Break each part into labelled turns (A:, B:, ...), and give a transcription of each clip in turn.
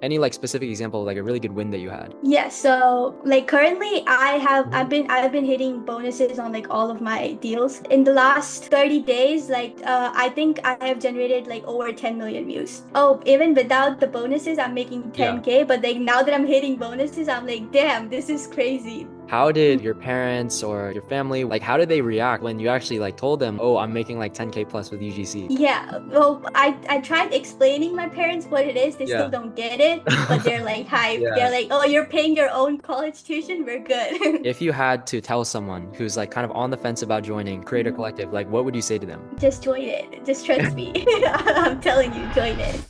A: Any like specific example, like a really good win that you had?
B: Yeah, so like currently
A: Mhm.
B: I've been hitting bonuses on like all of my deals. In the last 30 days, like I think I have generated like over 10 million views. Oh, even without the bonuses, I'm making
A: Yeah.
B: 10K, but like now that I'm hitting bonuses, I'm like, damn, this is crazy.
A: How did your parents or your family, like, how did they react when you actually like told them, oh, I'm making like 10K plus with UGC?
B: Yeah, well, I tried explaining my parents what it is. They still
A: Yeah.
B: don't get it, but they're like hyped. They're
A: Yeah.
B: like, "Oh, you're paying your own college tuition? We're good."
A: If you had to tell someone who's like kind of on the fence about joining Creator Collective, like what would you say to them?
B: Just join it. Just trust me. I'm telling you, join it.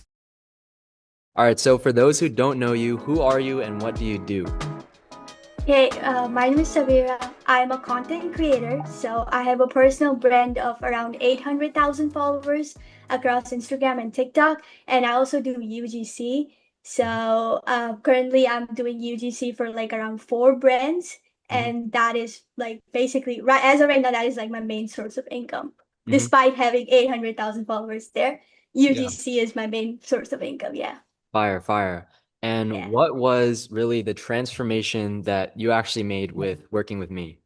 A: All right, so for those who don't know you, who are you and what do you do?
B: Hey, my name is Savera. I'm a content creator, so I have a personal brand of around 800,000 followers across Instagram and TikTok, and I also do UGC. So currently, I'm doing UGC for like around four brands,
A: Hmm.
B: and that is like basically right as of right now, that is like my main source of income.
A: Hmm.
B: Despite having 800,000 followers there,
A: Yeah.
B: UGC is my main source of income. Yeah.
A: Fire, fire. And
B: Yeah.
A: what was really the transformation that you actually made with working with me?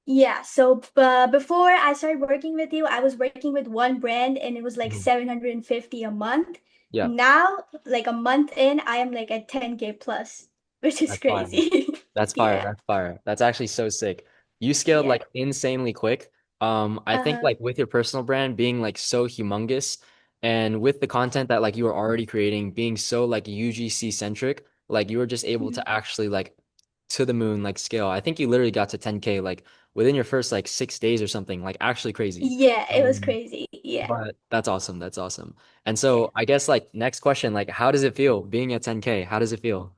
B: Yeah, so before I started working with you, I was working with one brand and it was like
A: Mhm.
B: 750 a month.
A: Yeah,
B: Now, like a month in, I am like at 10K plus, which is
A: that's fire.
B: crazy.
A: That's fire.
B: Yeah.
A: That's fire. That's actually so sick. You scaled
B: Yeah.
A: like insanely quick. I think
B: Uh-huh.
A: like with your personal brand being like so humongous and with the content that like you were already creating being so like UGC centric, like you were just able
B: Mhm.
A: to actually like to the moon like scale. I think you literally got to 10K like within your first like 6 days or something, like actually crazy.
B: Yeah, it was
A: Um,
B: crazy. Yeah.
A: but that's awesome. That's awesome. And
B: Yeah.
A: so I guess like next question, like how does it feel being at 10K? How does it feel?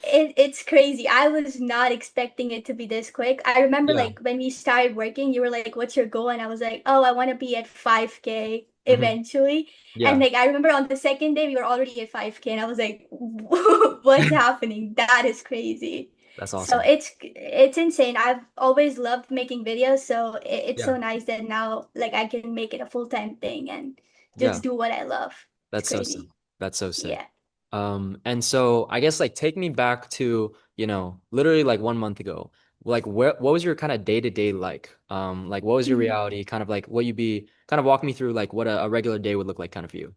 B: It's crazy. I was not expecting it to be this quick. I remember
A: Yeah.
B: like when we started working, you were like, "What's your goal?" And I was like, "Oh, I want to be at 5K
A: Hmm.
B: eventually." And
A: Yeah.
B: like I remember on the second day, we were already at 5K, and I was like, "What's happening? That is crazy."
A: That's
B: So
A: awesome.
B: it's insane. I've always loved making videos, so it's
A: Yeah.
B: so nice that now like I can make it a full-time thing and
A: Yeah.
B: just do what I love. It's
A: That's so sick.
B: crazy.
A: That's so sick.
B: Yeah.
A: And so I guess like take me back to, literally like 1 month ago. Like what was your kind of day-to-day like? Like what was your
B: Mm-hmm.
A: reality? Kind of like what you be kind of walk me through like what a regular day would look like kind of for you.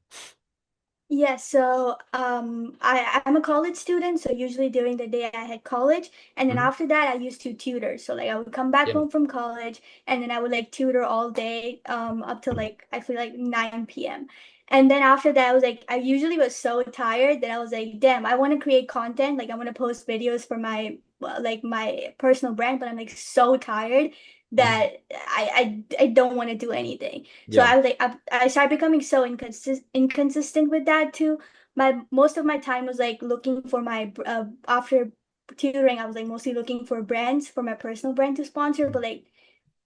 B: Yeah, so I'm a college student, so usually during the day I had college, and then
A: Hmm.
B: after that I used to tutor. So like I would come back
A: Yeah.
B: home from college, and then I would like tutor all day, up to like I feel like 9 p.m. And then after that I was like I usually was so tired that I was like, damn, I want to create content, like I want to post videos for my like my personal brand, but I'm like so tired
A: Hmm.
B: that I don't want to do anything. So
A: Yeah.
B: I was like, I started becoming so inconsistent with that too. My most of my time was like looking for my after tutoring, I was like mostly looking for brands for my personal brand to sponsor, but like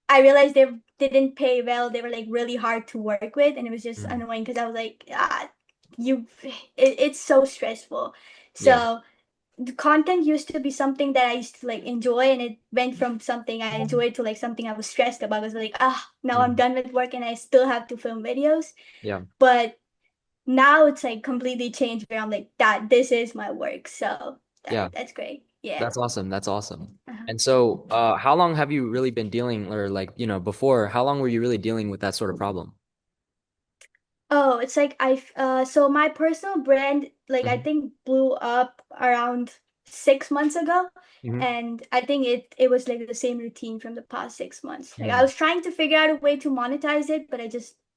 B: I realized they didn't pay well. They were like really hard to work with, and it was just
A: Mhm.
B: annoying because I was like, you, it's so stressful.
A: Yeah.
B: So the content used to be something that I used to like enjoy, and it went from something I enjoyed to like something I was stressed about. I was like, now I'm
A: Mhm.
B: done with work and I still have to film videos.
A: Yeah.
B: But now it's like completely changed where I'm like, that this is my work. So
A: Yeah.
B: that's great. Yeah.
A: That's awesome. That's awesome.
B: Uh-huh.
A: And so, how long have you really been dealing, or like, before, how long were you really dealing with that sort of problem?
B: Oh, it's like so my personal brand like I
A: Hmm.
B: think blew up around 6 months ago,
A: Hmm.
B: and I think it was like the same routine from the past 6 months. Like I
A: Hmm.
B: was trying to figure out a way to monetize it, but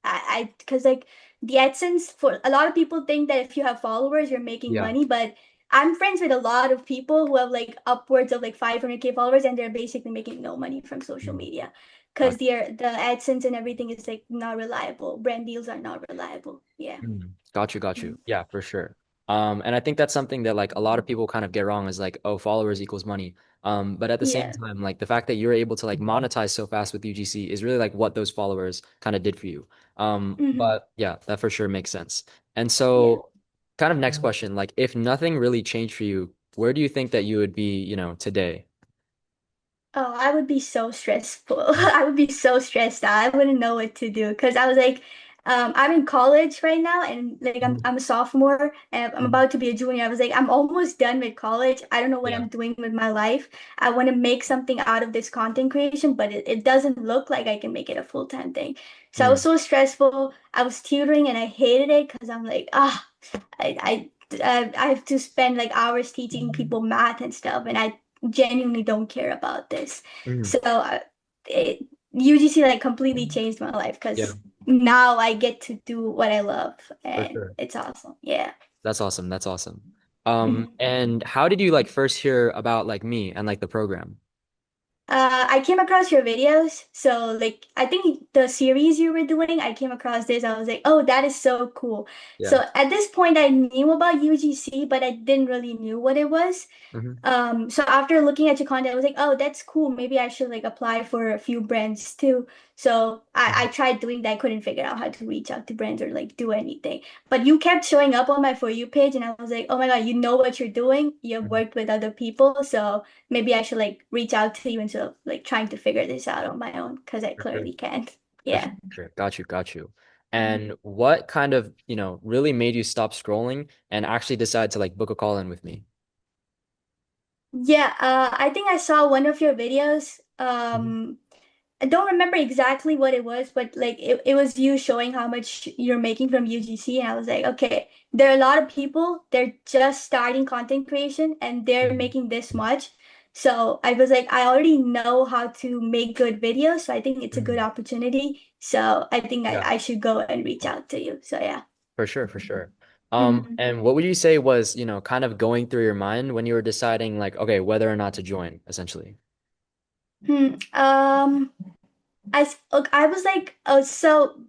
B: I because like the AdSense, for a lot of people think that if you have followers you're making
A: Yeah.
B: money, but I'm friends with a lot of people who have like upwards of like 500K followers and they're basically making no money from social
A: Mhm.
B: media because
A: Got
B: the AdSense and everything is like not reliable. Brand deals are not reliable. Yeah.
A: Got you, got
B: Mhm.
A: you. Yeah, for sure. And I think that's something that like a lot of people kind of get wrong is like, oh, followers equals money. But at the same
B: Yeah.
A: time, like the fact that you're able to like monetize so fast with UGC is really like what those followers kind of did for you.
B: Hmm.
A: But yeah, that for sure makes sense. And
B: Yeah.
A: so kind of next question, like if nothing really changed for you, where do you think that you would be, today?
B: Oh, I would be so stressful. I would be so stressed out. I wouldn't know what to do because I was like, I'm in college right now, and like
A: Mhm.
B: I'm a sophomore, and I'm
A: Mhm.
B: about to be a junior. I was like, I'm almost done with college. I don't know what
A: Yeah.
B: I'm doing with my life. I want to make something out of this content creation, but it doesn't look like I can make it a full-time thing. So I was
A: Mm.
B: so stressful. I was tutoring, and I hated it because I'm like, I have to spend like hours teaching people math and stuff, and I genuinely don't care about this.
A: Mhm.
B: So UGC like completely changed my life
A: Yeah,
B: because now I get to do what I love,
A: for
B: and
A: sure.
B: it's awesome. Yeah.
A: That's awesome. That's awesome.
B: Mhm.
A: And how did you like first hear about like me and like the program?
B: I came across your videos. So like I think the series you were doing, I came across this. I was like, oh, that is so cool.
A: Yeah.
B: So at this point I knew about UGC, but I didn't really knew what it was.
A: Hmm.
B: So after looking at your content, I was like, oh, that's cool. Maybe I should like apply for a few brands too. So I tried doing that. I couldn't figure out how to reach out to brands or like do anything. But you kept showing up on my For You page, and I was like, oh my God, you know what you're doing. You've
A: Hmm.
B: worked with other people. So maybe I should like reach out to you instead of like trying to figure this out on my own because I
A: For sure.
B: clearly can't.
A: For sure.
B: Yeah.
A: For sure. Got you. Got you. And
B: Mhm.
A: what kind of, really made you stop scrolling and actually decide to like book a call in with me?
B: Yeah, I think I saw one of your videos.
A: Hmm.
B: I don't remember exactly what it was, but like it was you showing how much you're making from UGC, and I was like, okay, there are a lot of people, they're just starting content creation and they're
A: Hmm.
B: making this much. So I was like, I already know how to make good videos, so I think it's a good
A: Hmm.
B: opportunity. So I think
A: Yeah,
B: I should go and reach out to you. So yeah.
A: for sure. For sure.
B: Mhm.
A: And what would you say was, kind of going through your mind when you were deciding like, okay, whether or not to join, essentially?
B: Hmm. Look, I was like, so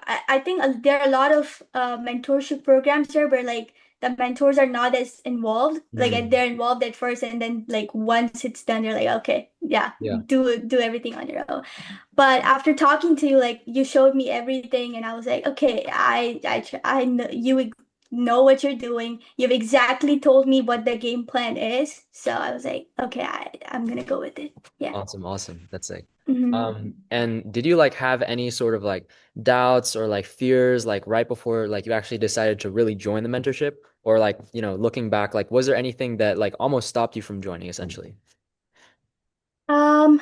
B: I think there are a lot of mentorship programs here where like the mentors are not as involved. Like
A: Mm.
B: they're involved at first, and then like once it's done, they're like, okay, yeah,
A: Yeah.
B: do everything on your own. But after talking to you, like you showed me everything, and I was like, okay, I know you know what you're doing. You've exactly told me what the game plan is, so I was like, okay, I'm gonna go with it. Yeah.
A: Awesome, awesome. That's sick.
B: Hmm.
A: And did you like have any sort of like doubts or like fears like right before like you actually decided to really join the mentorship? Or like, looking back, like was there anything that like almost stopped you from joining essentially?
B: Um,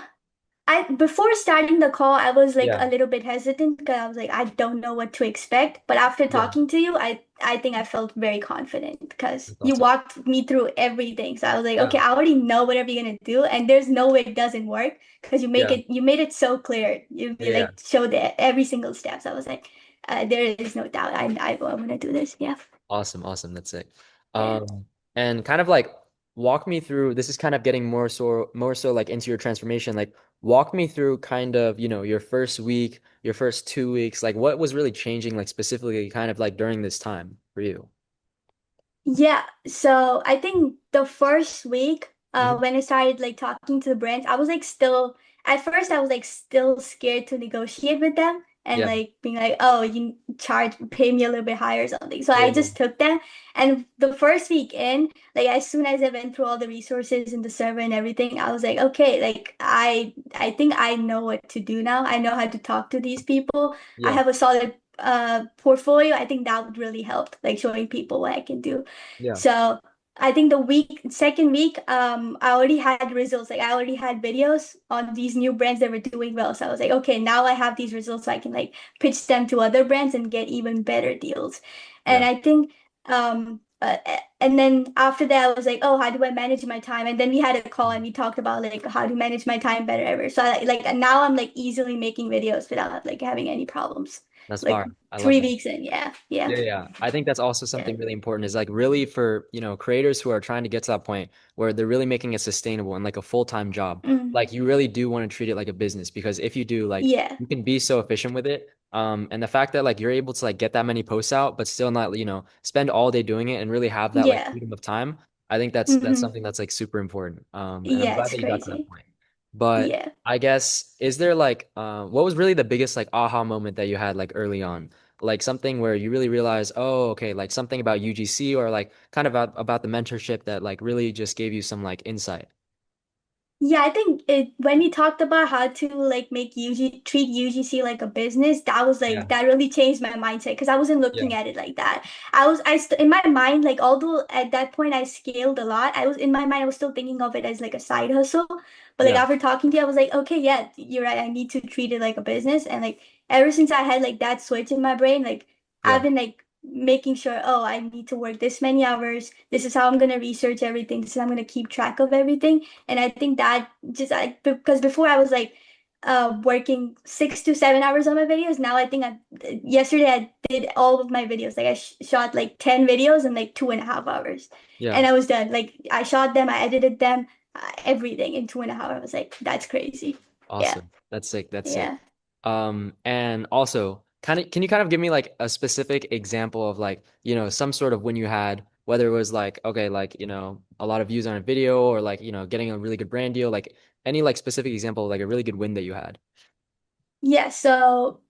B: I before starting the call, I was like
A: Yeah.
B: a little bit hesitant because I was like, I don't know what to expect. But after
A: Yeah.
B: talking to you, I think I felt very confident because
A: That's
B: you
A: awesome.
B: walked me through everything. So I was like,
A: Yeah.
B: okay, I already know whatever you're gonna do, and there's no way it doesn't work because
A: Yeah.
B: you made it so clear. You
A: Yeah. Yeah.
B: like showed it every single step. So I was like, there is no doubt. I'm gonna do this. Yeah,
A: Awesome, awesome. That's it.
B: yeah.
A: And kind of like walk me through, this is kind of getting more so like into your transformation. Like walk me through kind of, your first week, your first 2 weeks, like what was really changing like specifically kind of like during this time for you?
B: Yeah, so I think the first week,
A: Hmm.
B: when I started like talking to the brands, I was like still at first I was like still scared to negotiate with them and
A: Yeah.
B: like being like, oh, you pay me a little bit higher or something. So
A: Yeah.
B: I
A: Yeah.
B: just took them, and the first week in, like as soon as I went through all the resources in the server and everything, I was like, okay, like I think I know what to do now. I know how to talk to these people. I
A: Yeah.
B: have a solid portfolio. I think that would really help, like showing people what I can do.
A: Yeah.
B: So I think second week, I already had results. Like I already had videos on these new brands that were doing well. So I was like, okay, now I have these results, so I can like pitch them to other brands and get even better deals. And
A: Yeah.
B: I think, and then after that, I was like, oh, how do I manage my time? And then we had a call and we talked about like how to manage my time better ever. So like now I'm like easily making videos without like having any problems.
A: That's
B: Like
A: fire. I love
B: three
A: that.
B: weeks in, yeah, yeah,
A: Yeah, yeah. I think that's also
B: yeah.
A: something really important is like really for, creators who are trying to get to that point where they're really making it sustainable and like a full-time job.
B: Mm,
A: Like you really do want to treat it like a business because if you do, like
B: yeah.
A: you can be so efficient with it. And the fact that like you're able to like get that many posts out, but still not, spend all day doing it and really have that like
B: Yeah.
A: freedom of time. I think that's
B: Hmm.
A: something that's like super important. And I'm
B: Yeah,
A: glad
B: it's
A: that you got to that
B: crazy.
A: point. But
B: Yeah.
A: I guess is there like what was really the biggest like aha moment that you had like early on? Like something where you really realize, oh, okay, like something about UGC or like kind of about the mentorship that like really just gave you some like insight.
B: Yeah, I think when we talked about how to like make UG treat UGC like a business, that was
A: Yeah.
B: like that really changed my mindset because I wasn't
A: Yeah.
B: looking at it like that. I st in my mind, like although at that point I scaled a lot, I was in my mind I was still thinking of it as like a side hustle. But like
A: Yeah.
B: after talking to you, I was like, okay, yeah, you're right. I need to treat it like a business. And like ever since I had like that switch in my brain, like I've
A: Yeah.
B: been like making sure, oh, I need to work this many hours. This is how I'm gonna research everything. This is how I'm gonna keep track of everything. And I think that just because before I was like working 6 to 7 hours on my videos. Now I think yesterday I did all of my videos. Like I sh shot like 10 videos in like 2.5 hours.
A: Yeah.
B: And I was done. Like I shot them, I edited them, everything in 2.5 hours. I was like, that's crazy. Yeah.
A: Awesome. That's sick. That's sick.
B: Yeah.
A: And also, can you kind of give me like a specific example of like, some sort of win you had, whether it was like, okay, like, a lot of views on a video or like, getting a really good brand deal, like any like specific example of like a really good win that you had.
B: Yeah. So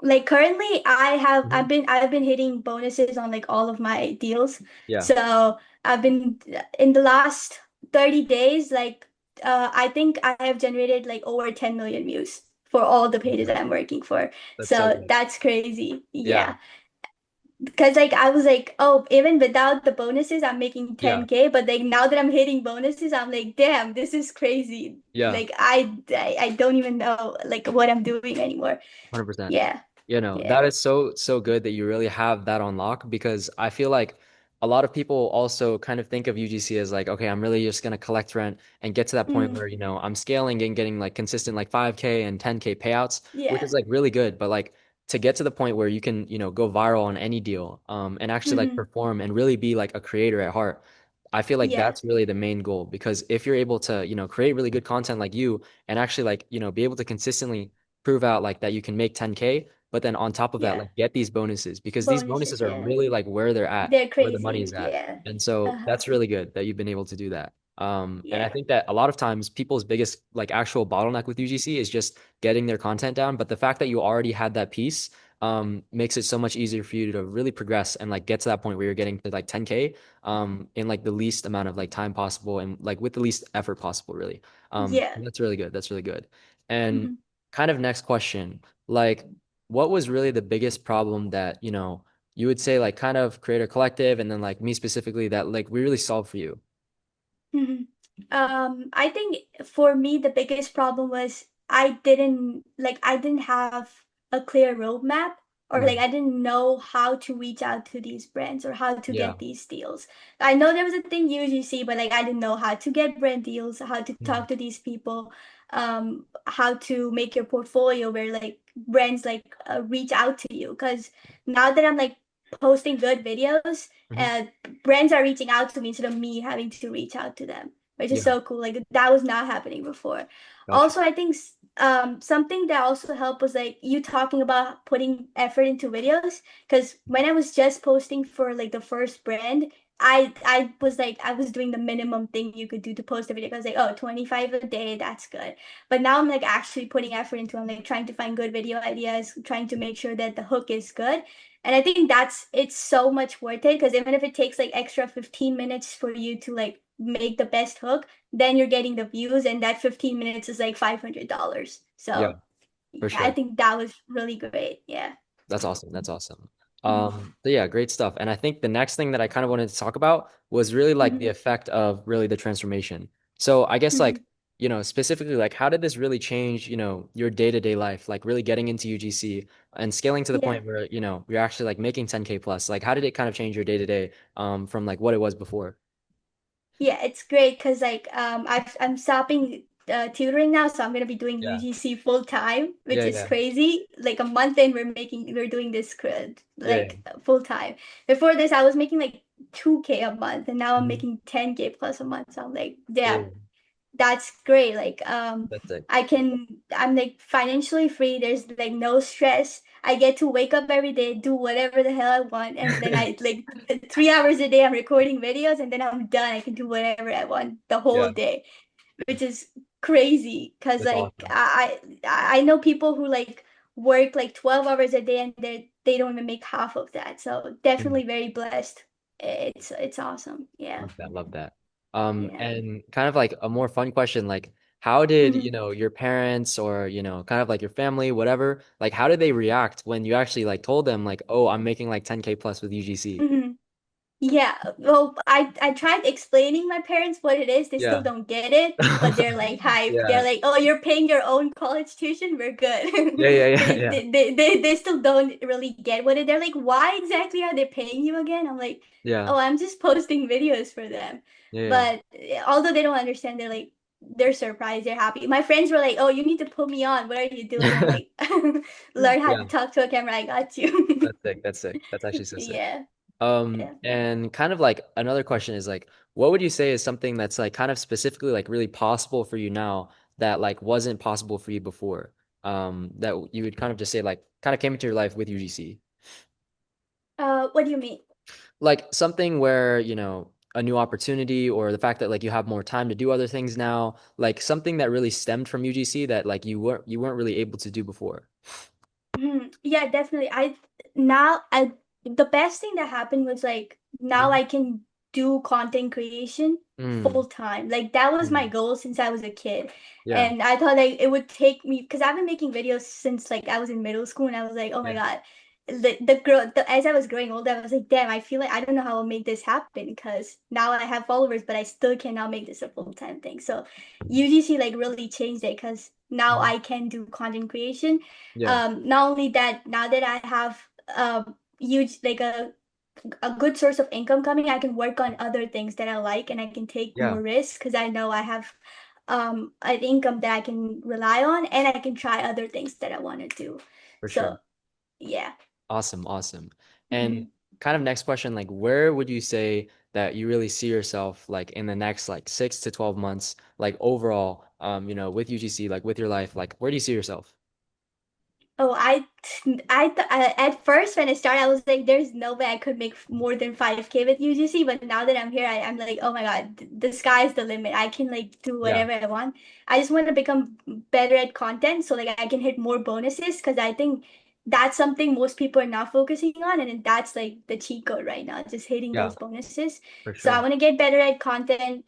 B: like currently
A: Mhm.
B: I've been hitting bonuses on like all of my deals.
A: Yeah.
B: So I've been in the last 30 days, like I think I have generated like over 10 million views for all the pages
A: Okay.
B: I'm working for.
A: That's so
B: So
A: good.
B: that's crazy.
A: Yeah.
B: Yeah. Because like I was like, oh, even without the bonuses, I'm making
A: Yeah.
B: 10K. But like now that I'm hitting bonuses, I'm like, damn, this is crazy.
A: Yeah.
B: Like I don't even know like what I'm doing anymore.
A: 100%.
B: Yeah. Yeah.
A: That is so good that you really have that on lock because I feel like a lot of people also kind of think of UGC as like, okay, I'm really just gonna collect rent and get to that point
B: Mm,
A: where, I'm scaling and getting like consistent like 5K and 10K payouts, which is
B: yeah.
A: like really good. But like to get to the point where you can, go viral on any deal, and actually like
B: Hmm.
A: perform and really be like a creator at heart. I feel like
B: Yeah.
A: that's really the main goal because if you're able to, create really good content like you and actually like, be able to consistently prove out like that you can make 10K, but then on top of that,
B: Yeah.
A: like get these bonuses because these
B: Bonuses.
A: bonuses are
B: Yeah.
A: really like where they're at,
B: They're
A: where the money is
B: crazy.
A: at.
B: Yeah.
A: And so
B: Uh-huh.
A: that's really good that you've been able to do that. And I
B: Yeah.
A: think that a lot of times people's biggest like actual bottleneck with UGC is just getting their content down. But the fact that you already had that piece, makes it so much easier for you to really progress and like get to that point where you're getting to like 10K, in like the least amount of like time possible and like with the least effort possible, really.
B: Yeah.
A: That's really good. That's really good. And
B: Hmm.
A: kind of next question, like what was really the biggest problem that, you would say like kind of Creator Collective and then like me specifically that like we really solved for you?
B: Hmm. I think for me the biggest problem was I didn't have a clear roadmap or like
A: Mhm.
B: I didn't know how to reach out to these brands or how to
A: Yeah.
B: get these deals. I know there was a thing UGC, but like I didn't know how to get brand deals, how to
A: Mhm.
B: talk to these people, how to make your portfolio where like brands like reach out to you. Because now that I'm like posting good videos,
A: Mhm.
B: brands are reaching out to me instead of me having to reach out to them, which is
A: Yeah.
B: so cool. Like that was not happening before.
A: Gotcha.
B: Also, I think something that also helped was like you talking about putting effort into videos. Because when I was just posting for like the first brand, I was like I was doing the minimum thing you could do to post a video. I was like, oh, 25 a day, that's good. But now I'm like actually putting effort into. I'm like trying to find good video ideas, trying to make sure that the hook is good. And I think it's so much worth it because even if it takes like extra 15 minutes for you to like make the best hook, then you're getting the views and that 15 minutes is like $500.
A: Yeah,
B: So
A: for
B: yeah, I
A: sure.
B: think that was really great. Yeah.
A: That's awesome. That's awesome.
B: Mm-hmm.
A: So yeah, great stuff. And I think the next thing that I kind of wanted to talk about was really like the
B: Mm-hmm.
A: effect of really the transformation. So I guess
B: Mm-hmm.
A: like, specifically like how did this really change, your day-to-day life, like really getting into UGC and scaling to the
B: Yeah.
A: point where, you're actually like making 10K plus. Like how did it kind of change your day-to-day from like what it was before?
B: Yeah, it's great because like I'm stopping tutoring now, so I'm gonna be doing
A: Yeah.
B: UGC full time, which
A: Yeah,
B: is
A: yeah.
B: crazy. Like a month in, we're doing this
A: Yeah, yeah.
B: like full time. Before this, I was making like 2K a month, and now I'm
A: Mhm.
B: making 10K plus a month. So I'm like,
A: Yeah,
B: damn, that's great. Like,
A: that's it.
B: I'm like financially free. There's like no stress. I get to wake up every day, do whatever the hell I want, and then I like 3 hours a day I'm recording videos, and then I'm done. I can do whatever I want the whole
A: Yeah,
B: day, which is crazy. Cause
A: that's
B: like
A: awesome.
B: I know people who like work like 12 hours a day and they don't even make half of that. So
A: Mhm.
B: definitely very blessed. It's awesome. Yeah.
A: Love that. Love that.
B: Yeah.
A: And kind of like a more fun question, like how did,
B: Mhm.
A: your parents or, kind of like your family, whatever, like how did they react when you actually like told them like, oh, I'm making like 10K plus with UGC?
B: Mhm. Yeah, well, I tried explaining my parents what it is. They still
A: Yeah.
B: don't get it, but they're like hype. They're
A: Yeah.
B: like, "Oh, you're paying your own college tuition. We're
A: Yeah,
B: good."
A: yeah, yeah,
B: They,
A: yeah.
B: they they they they still don't really get what it. They're like, "Why exactly are they paying you again?" I'm like,
A: Yeah.
B: "Oh, I'm just posting videos for them."
A: Yeah, yeah.
B: But although they don't understand, they're surprised. They're happy. My friends were like, "Oh, you need to put me on. What are you doing?" I'm like, "Learn how to
A: Yeah.
B: talk to a camera. I got you."
A: That's sick. That's sick. That's actually so sick.
B: Yeah. Yeah.
A: And kind of like another question is like, what would you say is something that's like kind of specifically like really possible for you now that like wasn't possible for you before? That you would kind of just say like kind of came into your life with UGC.
B: What do you mean?
A: Like something where, a new opportunity or the fact that like you have more time to do other things now, like something that really stemmed from UGC that like you weren't really able to do before.
B: Yeah, definitely. I the best thing that happened was like now
A: Mhm.
B: I can do content creation full
A: Mm,
B: time. Like that was my
A: mm,
B: goal since I was a kid.
A: yeah.
B: And I thought like it would take me because I've been making videos since like I was in middle school and I was like, oh my
A: Yeah.
B: God. As I was growing older, I was like, damn, I feel like I don't know how I'll make this happen because now I have followers, but I still cannot make this a full-time thing. So UGC like really changed it because now
A: Mhm.
B: I can do content creation.
A: Yeah.
B: Not only that, now that I have huge like a good source of income coming, I can work on other things that I like and I can take
A: Yeah,
B: more risks because I know I have an income that I can rely on and I can try other things that I want to do.
A: for sure.
B: So yeah.
A: Awesome, awesome. And
B: Mhm.
A: kind of next question, like where would you say that you really see yourself like in the next like 6 to 12 months, like overall, with UGC, like with your life, like where do you see yourself?
B: Oh, at first when I started, I was like, "There's no way I could make more than 5K with UGC." But now that I'm here, I'm like, "Oh my God, the sky's the limit. I can like do
A: Yeah.
B: whatever I want." I just want to become better at content so like I can hit more bonuses because I think that's something most people are not focusing on, and that's like the cheat code right now, just hitting
A: Yeah,
B: those bonuses.
A: for
B: So I
A: sure.
B: want to get better at content.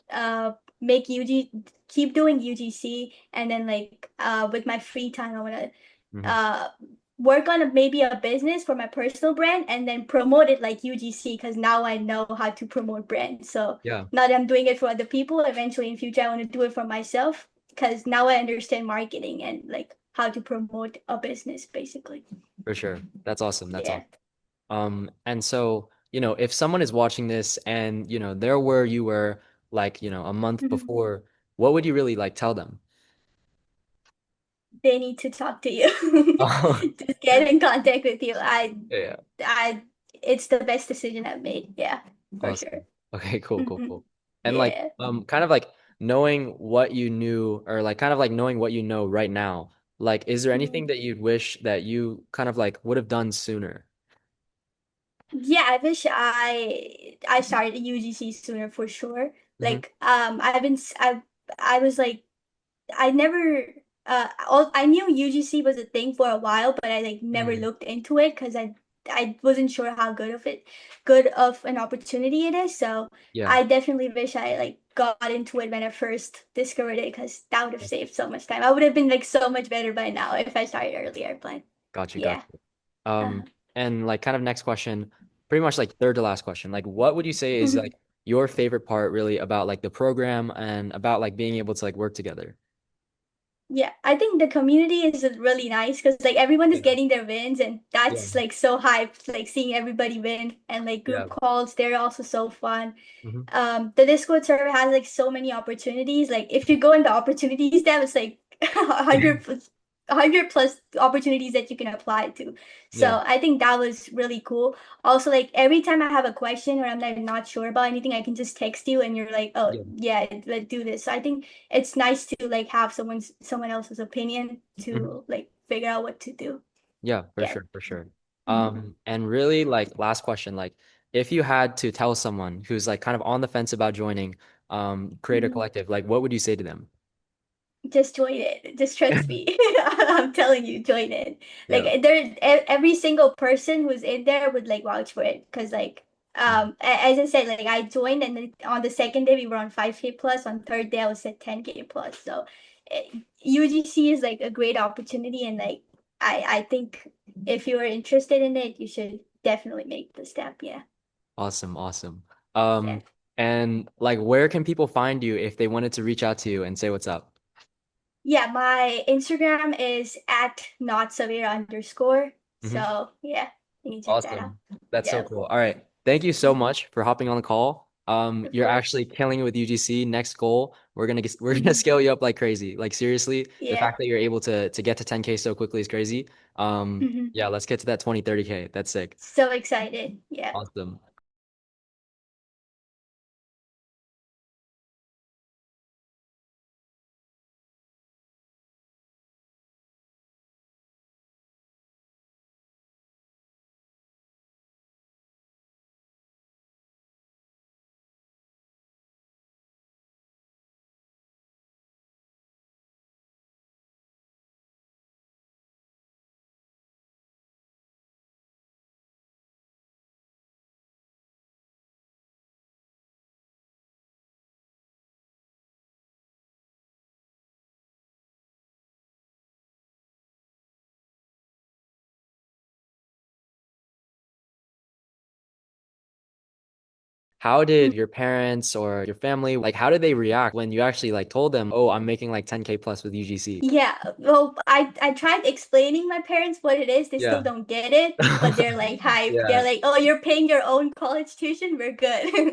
B: Make UG keep doing UGC, and then like with my free time, I want to
A: Hmm.
B: uh work on maybe a business for my personal brand and then promote it like UGC because now I know how to promote brands. So
A: Yeah,
B: now that I'm doing it for other people, eventually in future I want to do it for myself because now I understand marketing and like how to promote a business basically.
A: for sure. That's awesome. That's
B: Yeah.
A: awesome. And so, if someone is watching this and, they're where you were like, a month
B: Mhm.
A: before, what would you really like tell them?
B: They need to talk to you.
A: Oh,
B: Just get in contact with you.
A: yeah.
B: I it's the best decision I've made. Yeah, for sure.
A: Awesome. Okay, cool, cool,
B: Mhm.
A: cool. And like,
B: Yeah.
A: kind of like knowing what you knew, or like kind of like knowing what you know right now, like, is there anything
B: Mhm.
A: that you'd wish that you kind of like would have done sooner?
B: Yeah, I wish I started UGC sooner for sure.
A: Hmm.
B: Like I was like I never I knew UGC was a thing for a while, but I like never
A: Mm,
B: looked into it because I wasn't sure how good of an opportunity it is. So
A: yeah,
B: I definitely wish I like got into it when I first discovered it because that would have saved so much time. I would have been like so much better by now if I started earlier. But
A: got you, got
B: yeah.
A: you.
B: Uh,
A: And like kind of next question, pretty much like third to last question, like what would you say is like your favorite part really about like the program and about like being able to like work together?
B: Yeah, I think the community is really nice because like everyone is
A: Yeah,
B: getting their wins and
A: yeah,
B: that's like so hyped, like seeing everybody win and like
A: yeah.
B: group calls, they're also so fun.
A: Hmm.
B: The Discord server has like so many opportunities. Like if you go in the opportunities tab, it's like 100 plus opportunities that you can apply to.
A: Yeah,
B: So I think that was really cool. Also, like every time I have a question or I'm like not sure about anything, I can just text you and you're like, oh
A: yeah.
B: yeah, let's do this. So I think it's nice to like have someone else's opinion
A: Mhm.
B: to like figure out what to do.
A: Yeah, for
B: Yeah.
A: sure, for sure.
B: Mhm.
A: And really like last question, like if you had to tell someone who's like kind of on the fence about joining Creator
B: Mhm.
A: Collective, like what would you say to them?
B: Just join it. Just trust me. I'm telling you, join it.
A: Yeah.
B: Every single person who's in there would like vouch for it because like As I said, like I joined, and then on the second day we were on 5K plus. On third day I was at 10K plus. So UGC is like a great opportunity, and like I think if you are interested in it, you should definitely make the step. Yeah.
A: Awesome, awesome.
B: Yeah.
A: And like where can people find you if they wanted to reach out to you and say what's up?
B: Yeah, my Instagram is at not Savera underscore.
A: Mhm.
B: So yeah, you can check that out.
A: Awesome. That's so
B: Yeah.
A: cool. All right. Thank you so
B: Mhm.
A: much for hopping on the call.
B: Of
A: You're
B: course.
A: actually killing it with UGC. Next goal, we're gonna
B: Mhm.
A: scale you up like crazy. Like seriously, the
B: Yeah.
A: fact that you're able to get to 10K so quickly is crazy.
B: Mhm.
A: Yeah, let's get to that 20, 30K. That's sick.
B: So excited. Yeah.
A: Awesome. How did your parents or your family, like, how did they react when you actually like told them, "Oh, I'm making like 10K plus with UGC"?
B: Yeah, well, I tried explaining my parents what it is. They still
A: Yeah.
B: don't get it, but they're like hyped. They're
A: Yeah.
B: like, "Oh, you're paying your own college tuition? We're good."